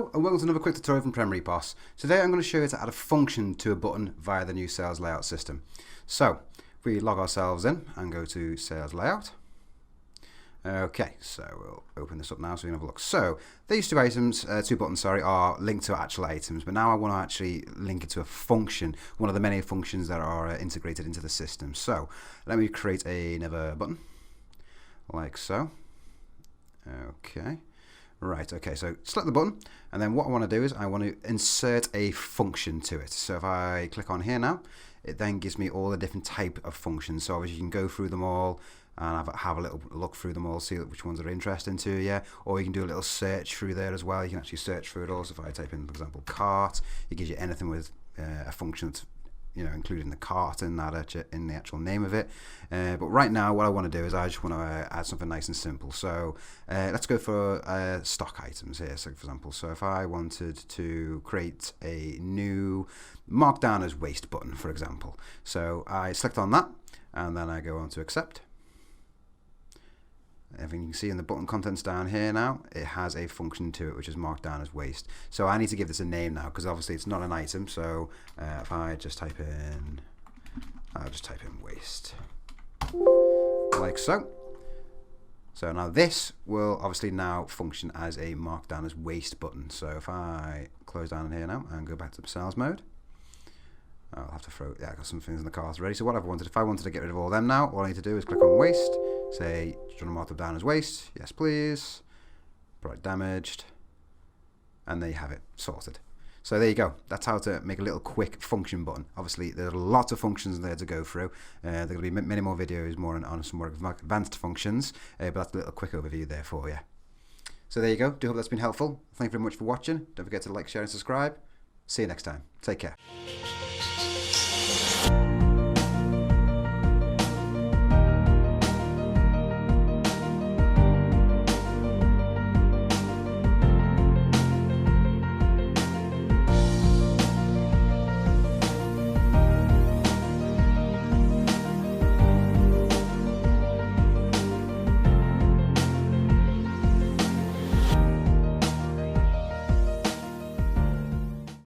Hello and welcome to another quick tutorial from Premier EPOS. Today I'm going to show you how to add a function to a button via the new sales layout system. So if we log ourselves in and go to sales layout. Okay, so we'll open this up now so we can have a look. So these two buttons are linked to actual items, but now I want to actually link it to a function, one of the many functions that are integrated into the system. So let me create another button like so. Okay. Right, okay, so select the button, and then what I want to do is I want to insert a function to it. So if I click on here now, it then gives me all the different type of functions. So obviously you can go through them all and have a little look through them all, see which ones are interesting to you, or you can do a little search through there as well. You can actually search through it all. So if I type in, for example, cart, it gives you anything with a function that's including the cart in that in the actual name of it. But right now, what I want to do is I just want to add something nice and simple. So let's go for stock items here. So for example, so if I wanted to create a new markdown as waste button, for example, so I select on that, and then I go on to accept. Everything you can see in the button contents down here now, it has a function to it which is marked down as waste. So I need to give this a name now because obviously it's not an item. So if I just type in, I'll just type in waste, like so. So now this will obviously now function as a marked down as waste button. So if I close down here now and go back to the sales mode, I'll have to throw, I got some things in the cart already. So what if I wanted to get rid of all them now, all I need to do is click on waste, say, do you want to mark them down as waste? Yes, please. Product damaged. And there you have it, sorted. So there you go. That's how to make a little quick function button. Obviously, there's lots of functions there to go through. There are going to be many more videos on some more advanced functions, but that's a little quick overview there for you. So there you go. Do hope that's been helpful. Thank you very much for watching. Don't forget to like, share, and subscribe. See you next time. Take care.